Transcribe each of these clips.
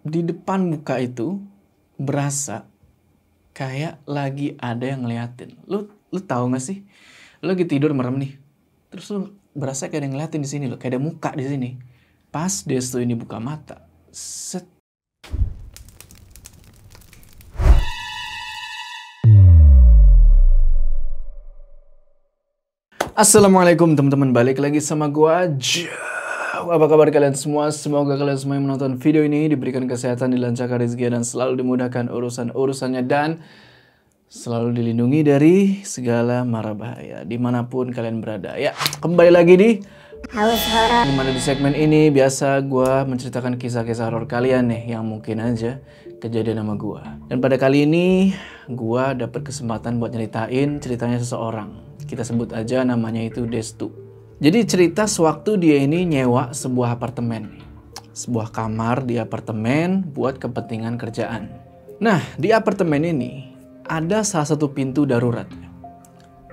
di depan muka itu berasa kayak lagi ada yang ngeliatin. Lu tahu nggak sih? Lu lagi tidur merem nih. Terus lu berasa kayak ada yang ngeliatin di sini loh, kayak ada muka di sini. Pas Destu ini buka mata, set. Assalamualaikum teman-teman, balik lagi sama gua. Apa kabar kalian semua? Semoga kalian semua yang menonton video ini diberikan kesehatan, dilancarkan rezeki, dan selalu dimudahkan urusan-urusannya, dan selalu dilindungi dari segala mara bahaya dimanapun kalian berada. Ya, kembali lagi di Haus Horor. Dimana di segmen ini biasa gue menceritakan kisah-kisah horor kalian nih yang mungkin aja kejadian sama gue. Dan pada kali ini gue dapet kesempatan buat nyeritain ceritanya seseorang. Kita sebut aja namanya itu Destu. Jadi cerita sewaktu dia ini nyewa sebuah apartemen, sebuah kamar di apartemen buat kepentingan kerjaan. Nah, di apartemen ini ada salah satu pintu darurat.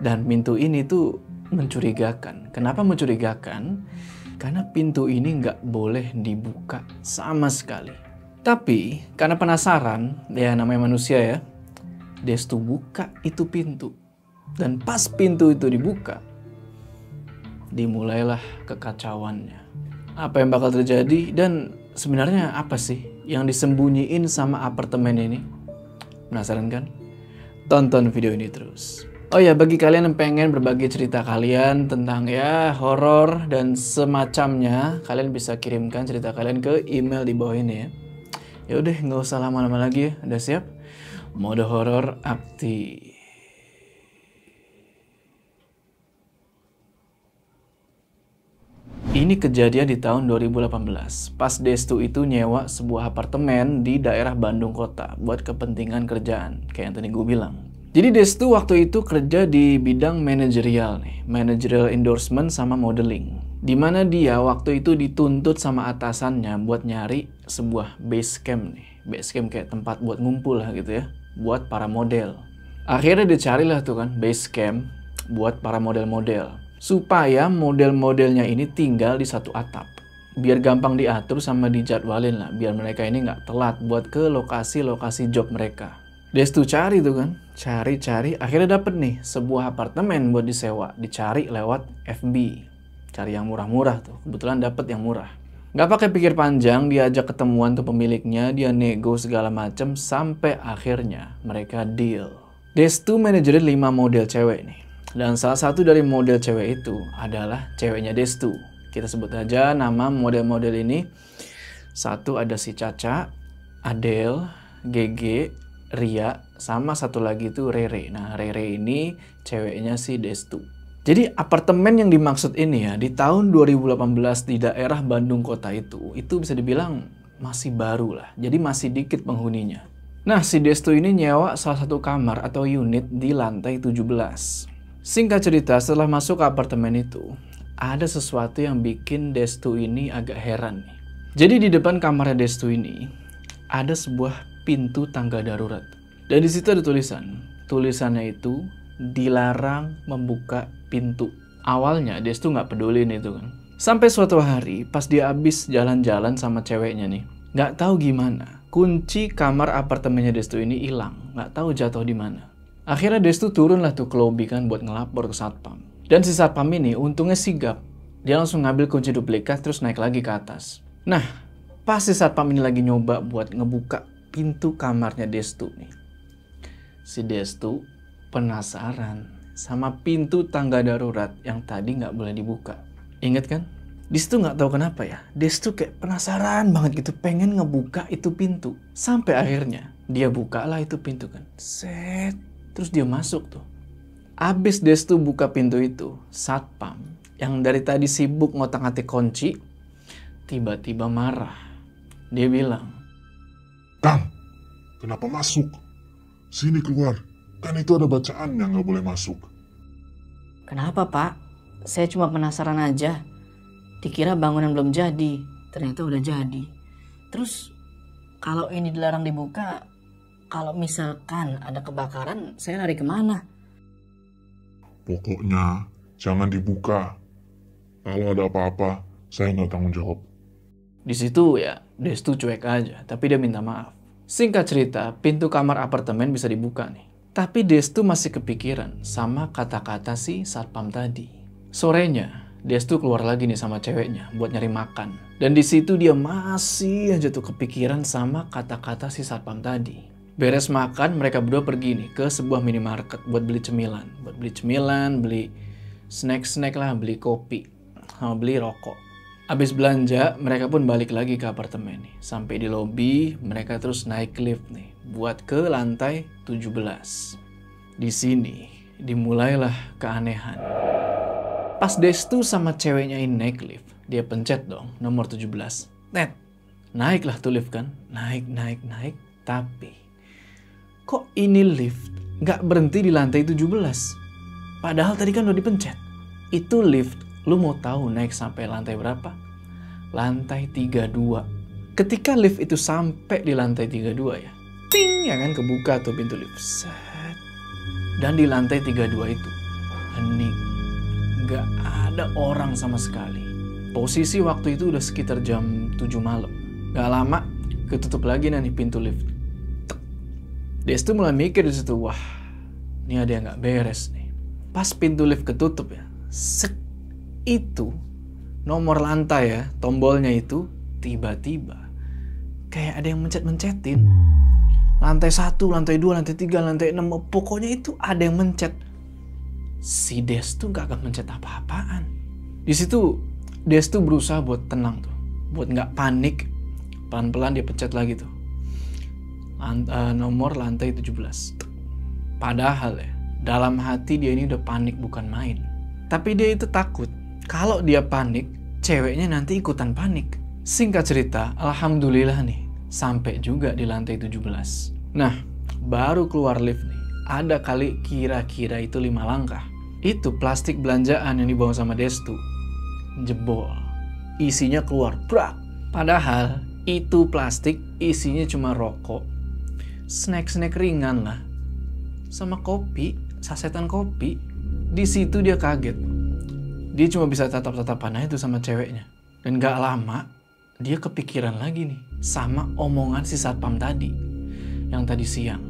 Dan pintu ini tuh mencurigakan. Kenapa mencurigakan? Karena pintu ini nggak boleh dibuka sama sekali. Tapi karena penasaran, ya namanya manusia ya, Destu buka itu pintu. Dan pas pintu itu dibuka, dimulailah kekacauannya. Apa yang bakal terjadi dan sebenarnya apa sih yang disembunyiin sama apartemen ini? Penasaran kan? Tonton video ini terus. Oh ya, bagi kalian yang pengen berbagi cerita kalian tentang ya horor dan semacamnya, kalian bisa kirimkan cerita kalian ke email di bawah ini ya. Ya udah, nggak usah lama-lama lagi ya. Udah siap? Mode horor aktif. Ini kejadian di tahun 2018. Pas Destu itu nyewa sebuah apartemen di daerah Bandung Kota buat kepentingan kerjaan, kayak yang tadi gue bilang. Jadi Destu waktu itu kerja di bidang manajerial nih, managerial endorsement sama modeling. Dimana dia waktu itu dituntut sama atasannya buat nyari sebuah base camp nih. Base camp kayak tempat buat ngumpul lah gitu ya, buat para model. Akhirnya dicarilah tuh kan base camp buat para model-model. Supaya model-modelnya ini tinggal di satu atap. Biar gampang diatur sama dijadwalin lah, biar mereka ini nggak telat buat ke lokasi-lokasi job mereka. Destu cari tuh kan, cari, akhirnya dapet nih sebuah apartemen buat disewa, dicari lewat FB. Cari yang murah-murah tuh, kebetulan dapet yang murah. Nggak pakai pikir panjang, dia ajak ketemuan tuh pemiliknya, dia nego segala macem, sampai akhirnya mereka deal. Destu manajerin 5 model cewek nih. Dan salah satu dari model cewek itu adalah ceweknya Destu. Kita sebut aja nama model-model ini. Satu ada si Caca, Adele, Gege, Ria, sama satu lagi itu Rere. Nah, Rere ini ceweknya si Destu. Jadi apartemen yang dimaksud ini ya, di tahun 2018 di daerah Bandung Kota itu bisa dibilang masih baru lah. Jadi masih dikit penghuninya. Nah, si Destu ini nyewa salah satu kamar atau unit di lantai 17. Singkat cerita, setelah masuk ke apartemen itu, ada sesuatu yang bikin Destu ini agak heran nih. Jadi di depan kamarnya Destu ini, ada sebuah pintu tangga darurat. Dan di situ ada tulisan. Tulisannya itu, dilarang membuka pintu. Awalnya Destu nggak pedulin itu kan. Sampai suatu hari, pas dia habis jalan-jalan sama ceweknya nih, nggak tahu gimana, kunci kamar apartemennya Destu ini hilang. Nggak tahu jatuh di mana. Akhirnya Destu turun lah tuh ke lobby kan buat ngelapor ke satpam. Dan si satpam ini untungnya sigap. Dia langsung ngambil kunci duplikat terus naik lagi ke atas. Nah, pas si satpam ini lagi nyoba buat ngebuka pintu kamarnya Destu nih. Si Destu penasaran sama pintu tangga darurat yang tadi nggak boleh dibuka. Ingat kan? Di situ nggak tahu kenapa ya, Destu kayak penasaran banget gitu, pengen ngebuka itu pintu. Sampai akhirnya dia bukalah itu pintu kan. Set. Terus dia masuk tuh. Abis Destu buka pintu itu, satpam yang dari tadi sibuk ngotak-ngatik kunci, tiba-tiba marah. Dia bilang, "Kang, kenapa masuk? Sini keluar. Kan itu ada bacaan yang nggak boleh masuk." Kenapa, Pak? Saya cuma penasaran aja. Dikira bangunan belum jadi, ternyata udah jadi. Terus kalau ini dilarang dibuka, kalau misalkan ada kebakaran, saya lari kemana? Pokoknya jangan dibuka. Kalau ada apa-apa, saya nggak tanggung jawab. di situ ya Destu cuek aja, tapi dia minta maaf. Singkat cerita, pintu kamar apartemen bisa dibuka nih. Tapi Destu masih kepikiran sama kata-kata si satpam tadi. Sorenya, Destu keluar lagi nih sama ceweknya buat nyari makan. Dan di situ dia masih aja tuh kepikiran sama kata-kata si satpam tadi. Beres makan, mereka berdua pergi nih ke sebuah minimarket buat beli cemilan. Buat beli cemilan, beli snack-snack lah, beli kopi, sama beli rokok. Abis belanja, mereka pun balik lagi ke apartemen nih. Sampai di lobi, mereka terus naik lift nih buat ke lantai 17. Di sini dimulailah keanehan. Pas Destu sama ceweknya ini naik lift, dia pencet dong nomor 17. Net, naiklah tuh lift kan. Naik. Tapi kok ini lift nggak berhenti di lantai 17? Padahal tadi kan udah dipencet. Itu lift, lu mau tahu naik sampai lantai berapa? Lantai 32. Ketika lift itu sampai di lantai 32 ya, ting, ya kan kebuka tuh pintu lift. Set. Dan di lantai 32 itu, hening. Nggak ada orang sama sekali. Posisi waktu itu udah sekitar jam 7 malam. Nggak lama, ketutup lagi nih pintu lift. Destu mulai mikir di situ, wah, ini ada yang nggak beres nih. Pas pintu lift ketutup ya, set, itu nomor lantai ya, tombolnya itu tiba-tiba kayak ada yang mencet-mencetin. Lantai 1, lantai 2, lantai 3, lantai 6, pokoknya itu ada yang mencet. Si Destu nggak akan mencet apa-apaan. Di situ Destu berusaha buat tenang tuh, buat nggak panik. Pelan-pelan dia pencet lagi tuh. Nomor lantai 17. Padahal ya, dalam hati dia ini udah panik bukan main. Tapi dia itu takut kalau dia panik, ceweknya nanti ikutan panik. Singkat cerita, alhamdulillah nih, sampai juga di lantai 17. Nah, baru keluar lift nih, ada kali kira-kira itu 5 langkah. Itu plastik belanjaan yang dibawa sama Destu jebol. Isinya keluar, brak. Padahal itu plastik isinya cuma rokok, snack-snack ringan lah, sama kopi, sasetan kopi. Di situ dia kaget. Dia cuma bisa tatap-tatapan aja tuh sama ceweknya. Dan gak lama, dia kepikiran lagi nih sama omongan si satpam tadi, yang tadi siang.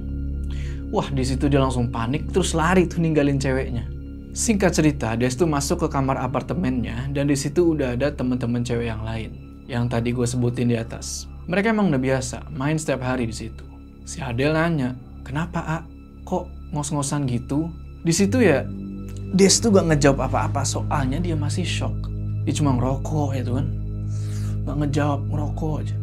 Wah, di situ dia langsung panik, terus lari tuh ninggalin ceweknya. Singkat cerita, Destu masuk ke kamar apartemennya, dan di situ udah ada teman-teman cewek yang lain, yang tadi gue sebutin di atas. Mereka emang udah biasa main setiap hari di situ. Si Adel nanya, kenapa A? Kok ngos-ngosan gitu? Di situ ya, Destu gak ngejawab apa-apa soalnya dia masih shock. Dia cuma ngerokok ya tuh kan. Gak ngejawab, ngerokok aja.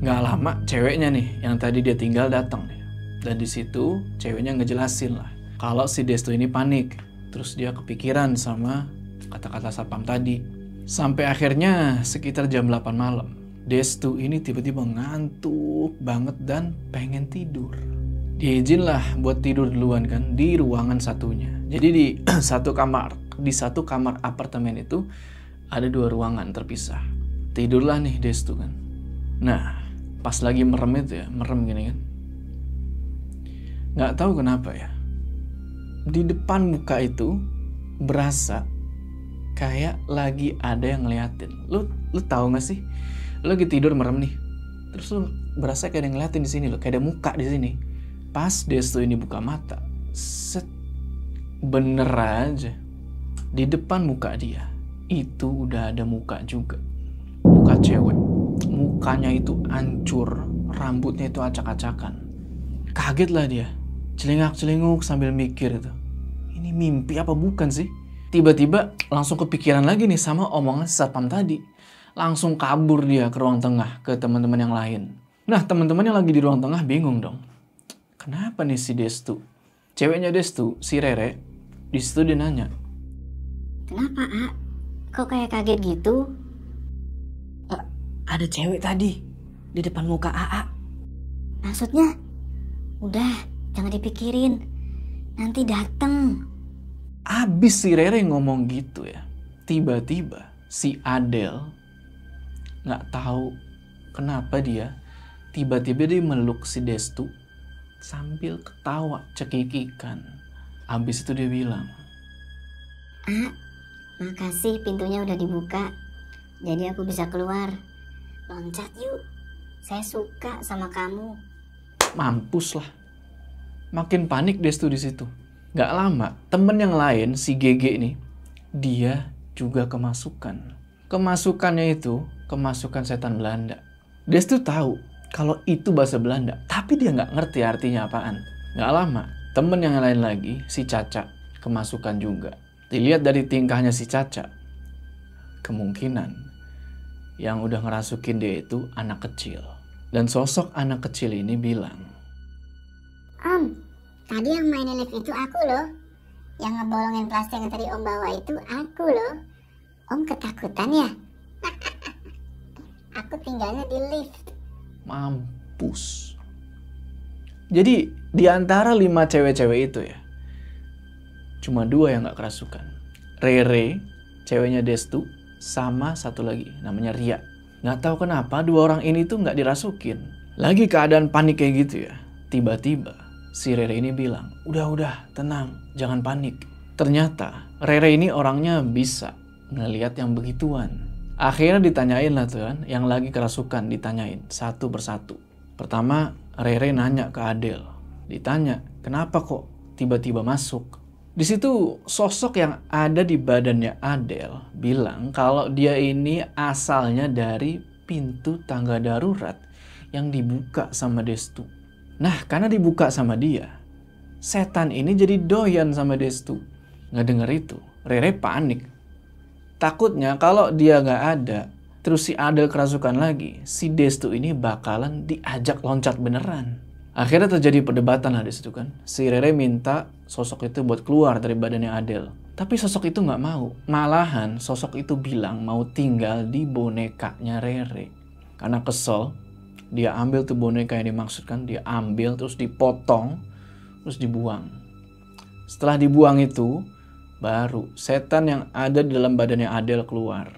Gak lama ceweknya nih yang tadi dia tinggal datang nih. Dan di situ ceweknya ngejelasin lah kalau si Destu ini panik. Terus dia kepikiran sama kata-kata satpam tadi. Sampai akhirnya sekitar jam 8 malam. Destu ini tiba-tiba ngantuk banget dan pengen tidur. Dia izin lah buat tidur duluan kan di ruangan satunya. Jadi di satu kamar apartemen itu ada 2 ruangan terpisah. Tidurlah nih Destu kan. Nah, pas lagi merem itu ya, merem gini kan. Nggak tahu kenapa ya. Di depan muka itu berasa kayak lagi ada yang ngeliatin. Lu tahu nggak sih? Lu lagi tidur merem nih, terus lu berasa kayak ada yang ngeliatin di sini, kayak ada muka di sini. Pas Destu ini buka mata, set, bener aja di depan muka dia itu udah ada muka juga, muka cewek. Mukanya itu hancur, rambutnya itu acak-acakan. Kaget lah dia, celingak-celinguk sambil mikir itu, ini mimpi apa bukan sih? Tiba-tiba langsung kepikiran lagi nih sama omongan satpam tadi. Langsung kabur dia ke ruang tengah ke teman-teman yang lain. Nah, teman-teman yang lagi di ruang tengah bingung dong. Kenapa nih si Destu? Ceweknya Destu, si Rere, di situ dia nanya. Kenapa, A? Kok kayak kaget gitu? Ada cewek tadi di depan muka AA. Maksudnya? Udah, jangan dipikirin. Nanti dateng. Abis si Rere ngomong gitu ya, tiba-tiba si Adel nggak tahu kenapa dia tiba-tiba dia meluk si Destu sambil ketawa cekikikan. Abis itu dia bilang, A, makasih pintunya udah dibuka. Jadi aku bisa keluar. Loncat yuk. Saya suka sama kamu. Mampus lah. Makin panik Destu di situ. Gak lama, temen yang lain, si GG nih, dia juga kemasukan. Kemasukannya itu, kemasukan setan Belanda. Destu tahu kalau itu bahasa Belanda, tapi dia nggak ngerti artinya apaan. Gak lama, temen yang lain lagi, si Caca, kemasukan juga. Dilihat dari tingkahnya si Caca, kemungkinan yang udah ngerasukin dia itu anak kecil. Dan sosok anak kecil ini bilang, Om, tadi yang mainin lift itu aku loh. Yang ngebolongin plastik yang tadi Om bawa itu aku loh. Om ketakutan ya? Aku tinggalnya di lift. mampus. Jadi di antara 5 cewek-cewek itu ya, cuma 2 yang gak kerasukan. Rere, ceweknya Destu, sama satu lagi namanya Ria. Gak tahu kenapa 2 orang ini tuh gak dirasukin. Lagi keadaan panik kayak gitu ya, tiba-tiba si Rere ini bilang, udah tenang, jangan panik. Ternyata Rere ini orangnya bisa ngelihat yang begituan. Akhirnya ditanyain lah tuh kan, yang lagi kerasukan ditanyain satu persatu. Pertama Rere nanya ke Adel, ditanya kenapa kok tiba-tiba masuk. Di situ sosok yang ada di badannya Adel bilang kalau dia ini asalnya dari pintu tangga darurat yang dibuka sama Destu. Nah karena dibuka sama dia, setan ini jadi doyan sama Destu. Nggak denger itu, Rere panik. Takutnya kalau dia nggak ada, terus si Adel kerasukan lagi, si Destu ini bakalan diajak loncat beneran. Akhirnya terjadi perdebatan lah di situ kan. Si Rere minta sosok itu buat keluar dari badannya Adel. Tapi sosok itu nggak mau. Malahan sosok itu bilang mau tinggal di bonekanya Rere. Karena kesel, dia ambil tuh boneka yang dimaksudkan, dia ambil terus dipotong, terus dibuang. Setelah dibuang itu, baru setan yang ada di dalam badannya Adel keluar.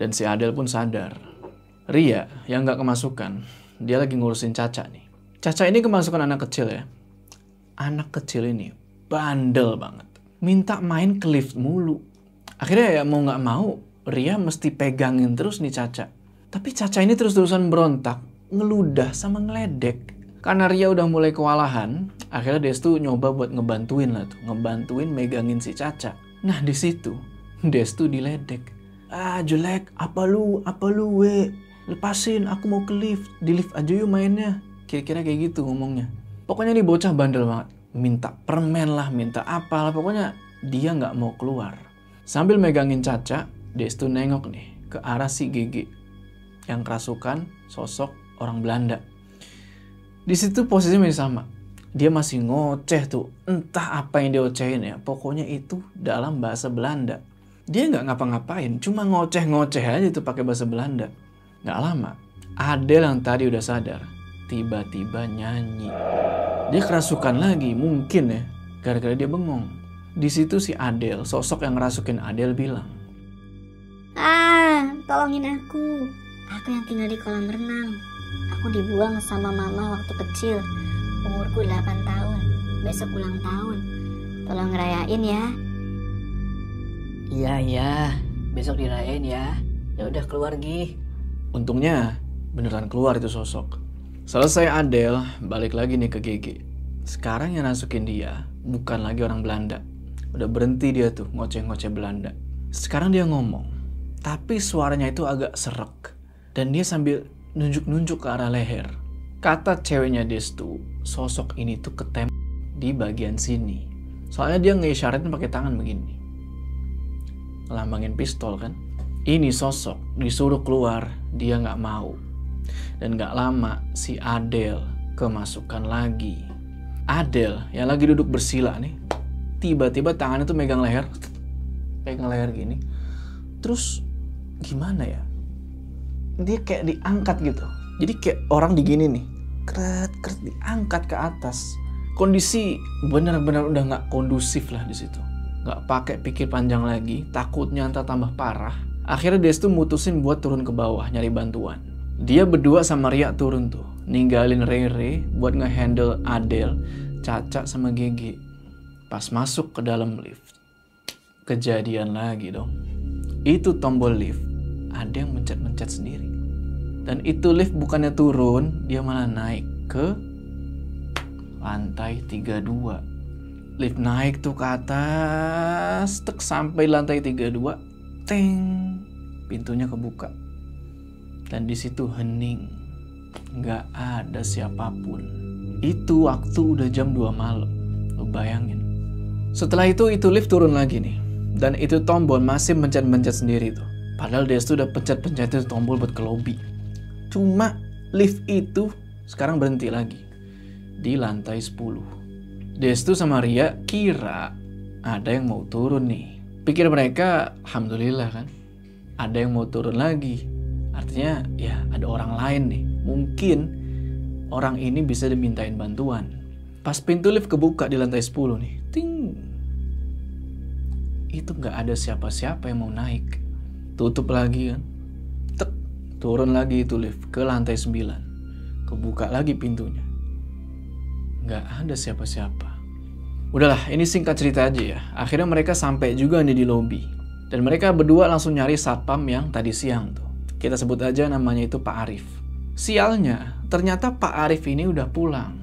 Dan si Adel pun sadar. Ria yang gak kemasukan, dia lagi ngurusin Caca nih. Caca ini kemasukan anak kecil ya. Anak kecil ini bandel banget. Minta main ke lift mulu. Akhirnya ya mau gak mau, Ria mesti pegangin terus nih Caca. Tapi Caca ini terus-terusan berontak, ngeludah sama ngeledek. Karena Ria udah mulai kewalahan, akhirnya Destu nyoba buat ngebantuin lah tuh. Ngebantuin megangin si Caca. Nah di situ Destu diledek. Ah jelek, apa lu we? Lepasin, aku mau ke lift. Di lift aja yuk mainnya. Kira-kira kayak gitu ngomongnya. Pokoknya nih bocah bandel banget. Minta permen lah, minta apalah. Pokoknya dia nggak mau keluar. Sambil megangin Caca, Destu nengok nih ke arah si GG. Yang kerasukan sosok orang Belanda. Di situ posisinya masih sama. Dia masih ngoceh tuh. Entah apa yang dia ocehin ya. Pokoknya itu dalam bahasa Belanda. Dia nggak ngapa-ngapain. Cuma ngoceh-ngoceh aja tuh pakai bahasa Belanda. Nggak lama. Adel yang tadi udah sadar. Tiba-tiba nyanyi. Dia kerasukan lagi. Mungkin ya. Gara-gara dia bengong. Di situ si Adel, sosok yang ngerasukin Adel bilang. Tolongin aku. Aku yang tinggal di kolam renang. Aku dibuang sama mama waktu kecil. Umurku 8 tahun. Besok ulang tahun. Tolong ngerayain ya. Iya. Besok dirayain ya. Ya udah keluar Gi. Untungnya beneran keluar itu sosok. Selesai Adel, balik lagi nih ke GG. Sekarang yang nasukin dia bukan lagi orang Belanda. Udah berhenti dia tuh ngoceh-ngoceh Belanda. Sekarang dia ngomong. Tapi suaranya itu agak serak. Dan dia sambil nunjuk-nunjuk ke arah leher. Kata ceweknya Destu, sosok ini tuh ketem di bagian sini. Soalnya dia ngeisyaраtin pakai tangan begini. Ngelambangin pistol kan. Ini sosok disuruh keluar, dia nggak mau. Dan nggak lama si Adel kemasukan lagi. Adel yang lagi duduk bersila nih, tiba-tiba tangannya tuh megang leher. Pegang leher gini. Terus gimana ya? Dia kayak diangkat gitu. Jadi kayak orang digini nih. Kret diangkat ke atas. Kondisi benar-benar udah nggak kondusif lah di situ. Nggak pakai pikir panjang lagi. Takutnya ntar tambah parah. Akhirnya Destu mutusin buat turun ke bawah nyari bantuan. Dia berdua sama Ria turun tuh. Ninggalin Rere buat ngehandle Adel, Caca sama GG. Pas masuk ke dalam lift. Kejadian lagi dong. Itu tombol lift. Ada yang mencet-mencet sendiri. Dan itu lift bukannya turun, dia malah naik ke lantai 32. Lift naik tuh ke atas, tek sampai lantai 32, teng, pintunya kebuka. Dan di situ hening, nggak ada siapapun. Itu waktu udah jam 2 malam, lo bayangin. Setelah itu lift turun lagi nih, dan itu tombol masih mencet-mencet sendiri tuh. Padahal Destu udah pencet-pencet itu tombol buat ke lobby. Cuma lift itu sekarang berhenti lagi di lantai 10. Destu sama Ria kira ada yang mau turun nih. Pikir mereka, alhamdulillah kan, ada yang mau turun lagi. Artinya ya ada orang lain nih. Mungkin orang ini bisa dimintain bantuan. Pas pintu lift kebuka di lantai 10 nih, ting, itu nggak ada siapa-siapa yang mau naik. Tutup lagi kan, tek, turun lagi itu lift ke lantai 9. Kebuka lagi pintunya. Nggak ada siapa-siapa. Udahlah, ini singkat cerita aja ya. Akhirnya mereka sampai juga nih di lobi. Dan mereka berdua langsung nyari satpam yang tadi siang tuh. Kita sebut aja namanya itu Pak Arif. Sialnya, ternyata Pak Arif ini udah pulang.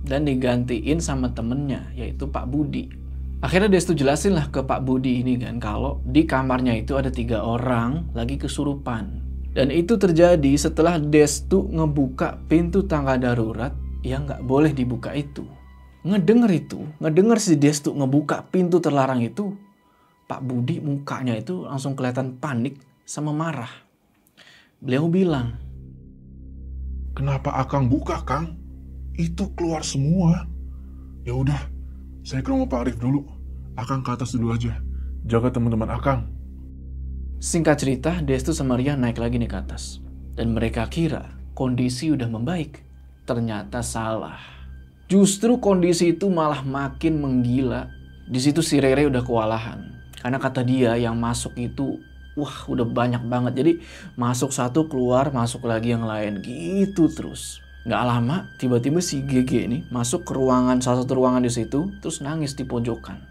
Dan digantiin sama temennya, yaitu Pak Budi. Akhirnya Destu jelasin lah ke Pak Budi ini kan, kalau di kamarnya itu ada 3 orang lagi kesurupan. Dan itu terjadi setelah Destu ngebuka pintu tangga darurat yang nggak boleh dibuka itu. Ngedenger si Destu ngebuka pintu terlarang itu, Pak Budi mukanya itu langsung kelihatan panik sama marah. Beliau bilang, Kenapa Akang buka, Kang? Itu keluar semua. Ya udah, saya ke rumah Pak Arif dulu. Akang ke atas dulu aja. Jaga teman-teman Akang. Singkat cerita, Destu sama Ria naik lagi nih ke atas. Dan mereka kira kondisi udah membaik. Ternyata salah. Justru kondisi itu malah makin menggila. Di situ si Rere udah kewalahan. Karena kata dia yang masuk itu, wah udah banyak banget. Jadi masuk satu keluar, masuk lagi yang lain. Gitu terus. Gak lama, tiba-tiba si GG ini masuk ke ruangan, salah satu ruangan di situ, terus nangis di pojokan.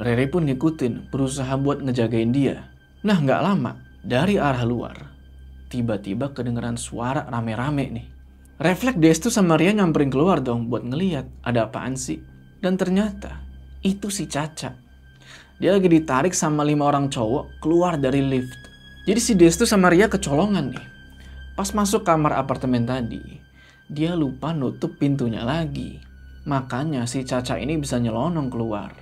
Rere pun ngikutin, berusaha buat ngejagain dia. Nah gak lama, dari arah luar, tiba-tiba kedengeran suara rame-rame nih. Refleks Destu sama Ria nyamperin keluar dong buat ngeliat ada apaan sih. Dan ternyata itu si Caca. Dia lagi ditarik sama 5 orang cowok keluar dari lift. Jadi si Destu sama Ria kecolongan nih. Pas masuk kamar apartemen tadi, dia lupa nutup pintunya lagi. Makanya si Caca ini bisa nyelonong keluar.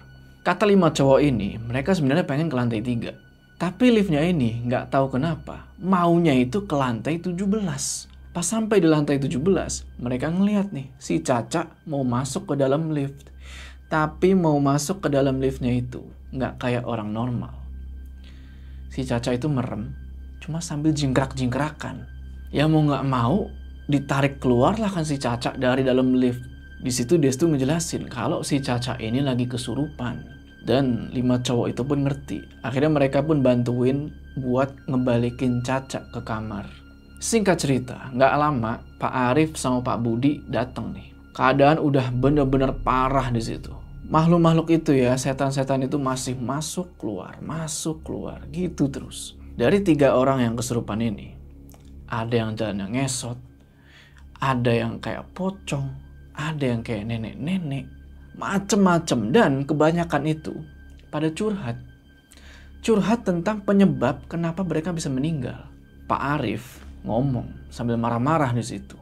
Kata 5 cowok ini, mereka sebenarnya pengen ke lantai 3. Tapi liftnya ini nggak tahu kenapa maunya itu ke lantai 17. Pas sampai di lantai 17, mereka ngeliat nih, si Caca mau masuk ke dalam lift. Tapi mau masuk ke dalam liftnya itu nggak kayak orang normal. Si Caca itu merem, cuma sambil jingkrak-jingkrakan. Ya mau nggak mau, ditarik keluar lah kan si Caca dari dalam lift. Di situ Destu ngejelasin kalau si Caca ini lagi kesurupan. Dan 5 cowok itu pun ngerti. Akhirnya mereka pun bantuin buat ngebalikin Caca ke kamar. Singkat cerita, nggak lama Pak Arif sama Pak Budi datang nih. Keadaan udah bener-bener parah di situ. Makhluk-makhluk itu ya, setan-setan itu masih masuk keluar gitu terus. Dari 3 orang yang kesurupan ini, ada yang jalannya ngesot, ada yang kayak pocong, ada yang kayak nenek-nenek, macem-macem. Dan kebanyakan itu pada curhat tentang penyebab kenapa mereka bisa meninggal. Pak Arif ngomong sambil marah-marah di situ.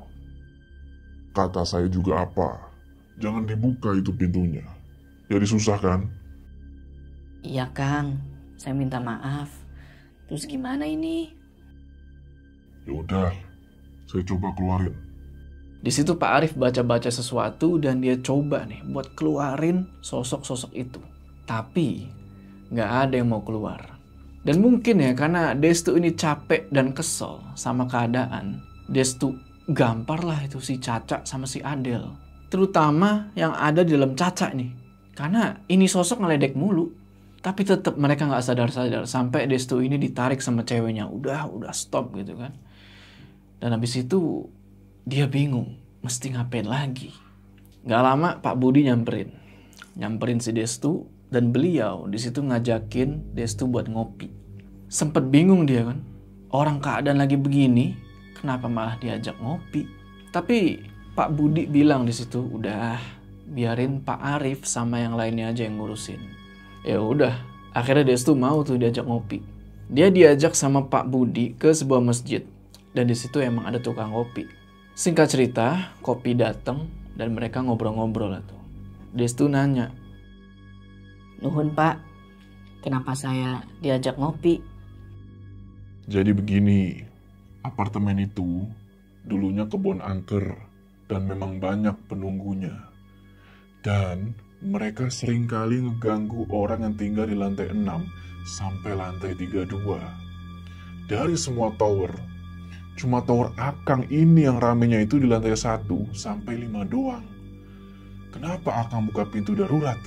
Kata saya juga apa? Jangan dibuka itu pintunya. Jadi susah kan? Iya Kang, saya minta maaf. Terus gimana ini? Ya udah, saya coba keluarin. Di situ Pak Arif baca-baca sesuatu dan dia coba nih buat keluarin sosok-sosok itu. Tapi nggak ada yang mau keluar. Dan mungkin ya karena Destu ini capek dan kesel sama keadaan, Destu gampar lah itu si Caca sama si Adel. Terutama yang ada di dalam Caca nih. Karena ini sosok ngeledek mulu. Tapi tetap mereka nggak sadar-sadar sampai Destu ini ditarik sama ceweknya. Udah stop gitu kan. Dan habis itu dia bingung mesti ngapain lagi. Gak lama Pak Budi nyamperin si Destu. Dan beliau di situ ngajakin Destu buat ngopi. Sempet bingung dia kan. Orang keadaan lagi begini, kenapa malah diajak ngopi. Tapi Pak Budi bilang di situ, udah biarin Pak Arif sama yang lainnya aja yang ngurusin. Ya udah, akhirnya Destu mau tuh diajak ngopi. Dia diajak sama Pak Budi ke sebuah masjid dan di situ emang ada tukang kopi. Singkat cerita, kopi datang dan mereka ngobrol-ngobrol lah tuh. Destu nanya, Nuhun Pak, kenapa saya diajak ngopi? Jadi begini, apartemen itu dulunya kebun angker dan memang banyak penunggunya. Dan mereka seringkali ngeganggu orang yang tinggal di lantai 6 sampai lantai 32. Dari semua tower, cuma tower Akang ini yang ramenya itu di lantai 1 sampai 5 doang. Kenapa Akang buka pintu darurat?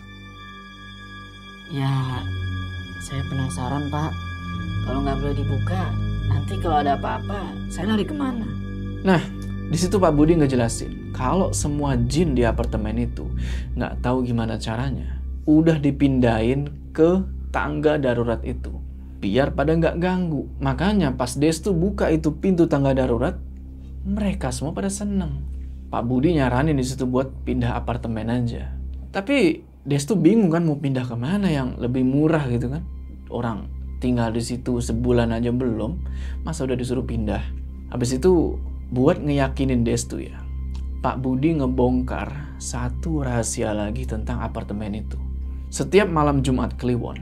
Ya, saya penasaran Pak. Kalau nggak boleh dibuka, nanti kalau ada apa-apa, saya lari kemana? nah di situ Pak Budi ngejelasin kalau semua jin di apartemen itu nggak tahu gimana caranya, udah dipindahin ke tangga darurat itu biar pada nggak ganggu. Makanya pas Destu buka itu pintu tangga darurat, mereka semua pada seneng. Pak Budi nyaranin di situ buat pindah apartemen aja. Tapi Destu bingung kan mau pindah kemana yang lebih murah gitu kan. Orang tinggal di situ sebulan aja belum, masa udah disuruh pindah. Habis itu buat ngeyakinin Destu ya, Pak Budi ngebongkar satu rahasia lagi tentang apartemen itu. Setiap malam Jumat Kliwon,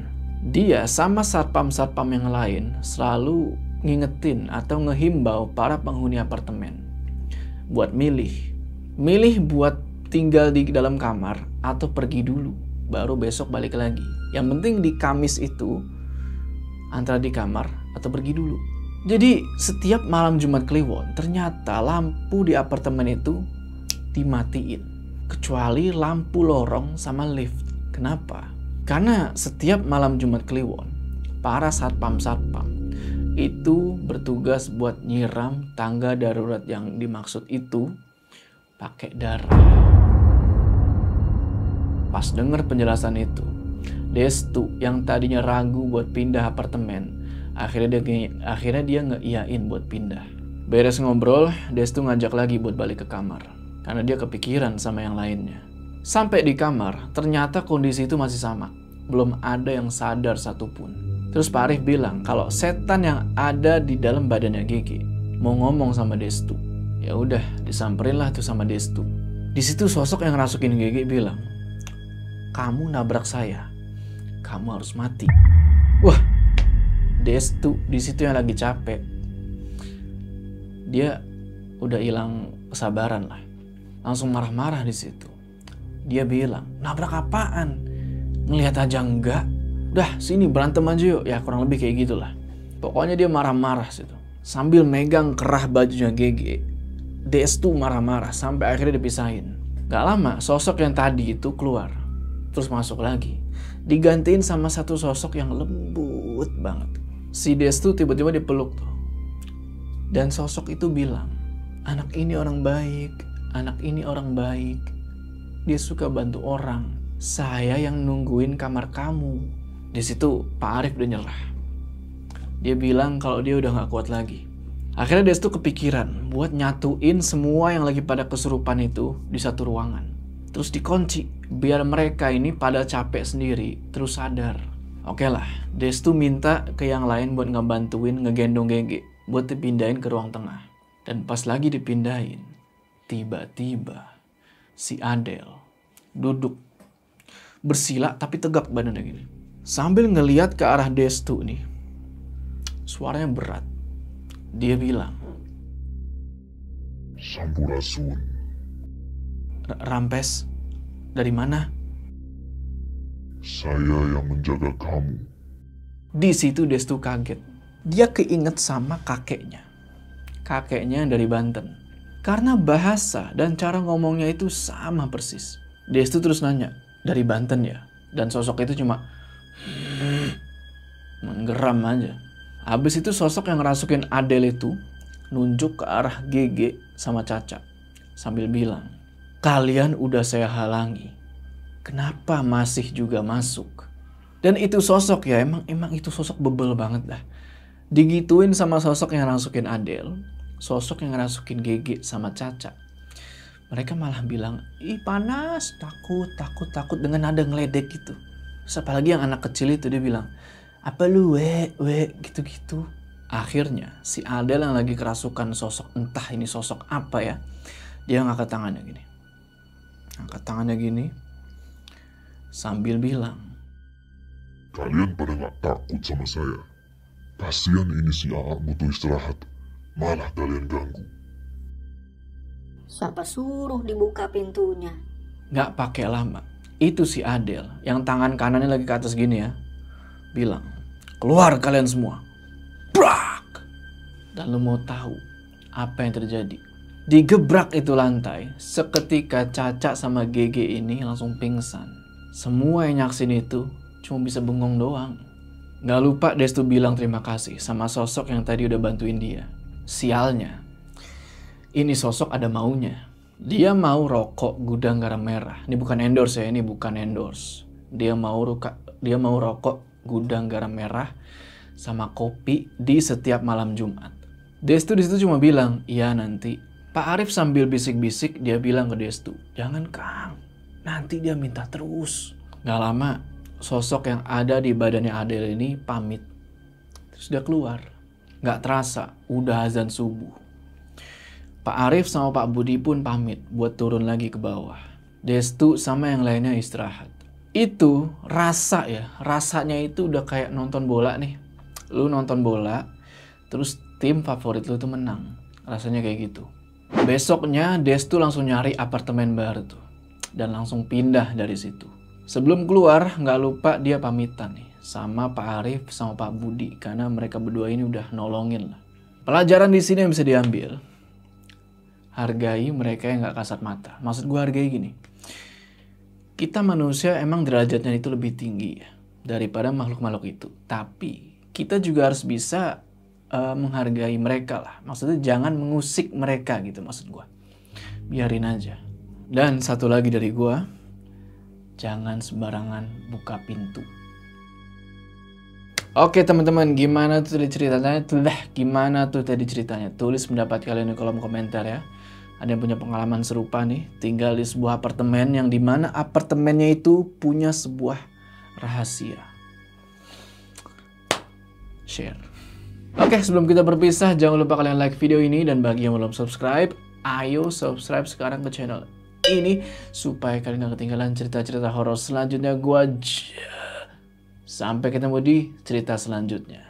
dia sama satpam-satpam yang lain selalu ngingetin atau ngehimbau para penghuni apartemen buat milih buat tinggal di dalam kamar atau pergi dulu, baru besok balik lagi. Yang penting di Kamis itu antara di kamar atau pergi dulu. Jadi setiap malam Jumat Kliwon ternyata lampu di apartemen itu dimatiin, kecuali lampu lorong sama lift. Kenapa? Karena setiap malam Jumat Kliwon para satpam-satpam itu bertugas buat nyiram tangga darurat yang dimaksud itu pakai darah. Pas denger penjelasan itu, Destu yang tadinya ragu buat pindah apartemen, akhirnya dia ngeiyain buat pindah. Beres ngobrol, Destu ngajak lagi buat balik ke kamar karena dia kepikiran sama yang lainnya. Sampai di kamar, ternyata kondisi itu masih sama, belum ada yang sadar satupun. Terus Pak Arif bilang kalau setan yang ada di dalam badannya Gege mau ngomong sama Destu. Ya udah, disamperin lah tuh sama Destu. Di situ sosok yang ngerasukin Gege bilang, "Kamu nabrak saya, kamu harus mati." Wah, Destu di situ yang lagi capek, dia udah hilang kesabaran lah, langsung marah-marah di situ. Dia bilang, "Nabrak apaan? Ngelihat aja enggak. Udah sini berantem aja yuk." Ya kurang lebih kayak gitulah. Pokoknya dia marah-marah situ sambil megang kerah bajunya Gege. Destu marah-marah sampai akhirnya dipisahin. Gak lama sosok yang tadi itu keluar, terus masuk lagi, digantiin sama satu sosok yang lembut banget. Si Destu tiba-tiba dipeluk tuh. Dan sosok itu bilang, "Anak ini orang baik, anak ini orang baik. Dia suka bantu orang. Saya yang nungguin kamar kamu." Di situ Pak Arif udah nyerah. Dia bilang kalau dia udah gak kuat lagi. Akhirnya Destu kepikiran buat nyatuin semua yang lagi pada kesurupan itu di satu ruangan. Terus dikunci biar mereka ini pada capek sendiri terus sadar. Oke lah, Destu minta ke yang lain buat ngebantuin ngegendong Gege buat dipindahin ke ruang tengah. Dan pas lagi dipindahin, tiba-tiba si Adel duduk bersila tapi tegak badannya gini. Sambil ngeliat ke arah Destu nih, suaranya berat. Dia bilang, Sampurasun. "Rampes, dari mana?" Saya yang menjaga kamu. Di situ Destu kaget. Dia keinget sama kakeknya. Kakeknya yang dari Banten. Karena bahasa dan cara ngomongnya itu sama persis. Destu terus nanya, "Dari Banten ya?" Dan sosok itu cuma menggeram aja. Habis itu sosok yang ngerasukin Adel itu nunjuk ke arah Gege sama Caca sambil bilang, "Kalian udah saya halangi. Kenapa masih juga masuk?" Dan itu sosok ya, emang itu sosok bebel banget dah. Digituin sama sosok yang ngerasukin Adel, sosok yang ngerasukin Gege sama Caca. Mereka malah bilang, ih panas, takut dengan nada ngeledek gitu. Terus apalagi yang anak kecil itu dia bilang, apa lu gitu-gitu. Akhirnya si Adel yang lagi kerasukan sosok, entah ini sosok apa ya, dia ngangkat tangannya gini sambil bilang, Kalian pada nggak takut sama saya? Kasian ini si AA butuh istirahat, malah kalian ganggu. Siapa suruh dibuka pintunya? Gak pakai lama, itu si Adel yang tangan kanannya lagi ke atas gini ya, bilang, keluar kalian semua. Brak! Dan lu mau tahu apa yang terjadi? Digebrak itu lantai, seketika Caca sama Gege ini langsung pingsan. Semua yang nyaksin itu cuma bisa bengong doang. Gak lupa Destu bilang terima kasih sama sosok yang tadi udah bantuin dia. Sialnya, ini sosok ada maunya. Dia mau rokok gudang garam merah. Ini bukan endorse ya, ini bukan endorse. Dia mau rokok gudang garam merah sama kopi di setiap malam Jumat. Destu disitu cuma bilang, iya nanti. Pak Arif sambil bisik-bisik dia bilang ke Destu, jangan Kang, nanti dia minta terus. Gak lama, sosok yang ada di badannya Adel ini pamit. Terus dia keluar. Gak terasa, udah azan subuh. Pak Arif sama Pak Budi pun pamit buat turun lagi ke bawah. Destu sama yang lainnya istirahat. Itu rasanya itu udah kayak nonton bola nih. Lu nonton bola, terus tim favorit lu tuh menang. Rasanya kayak gitu. Besoknya Destu langsung nyari apartemen baru tuh. Dan langsung pindah dari situ. Sebelum keluar, nggak lupa dia pamitan nih sama Pak Arif sama Pak Budi. Karena mereka berdua ini udah nolongin lah. Pelajaran di sini yang bisa diambil. Hargai mereka yang nggak kasat mata. Maksud gue hargai gini. Kita manusia emang derajatnya itu lebih tinggi ya daripada makhluk-makhluk itu. Tapi kita juga harus bisa menghargai mereka lah. Maksudnya jangan mengusik mereka gitu maksud gue. Biarin aja. Dan satu lagi dari gue, jangan sembarangan buka pintu. Oke teman-teman, gimana tuh tadi ceritanya? Tulis pendapat kalian di kolom komentar ya. Ada yang punya pengalaman serupa nih, tinggal di sebuah apartemen yang dimana apartemennya itu punya sebuah rahasia. Share. Oke, sebelum kita berpisah, jangan lupa kalian like video ini, dan bagi yang belum subscribe, ayo subscribe sekarang ke channel ini supaya kalian gak ketinggalan cerita-cerita horor selanjutnya gua. Sampai ketemu di cerita selanjutnya.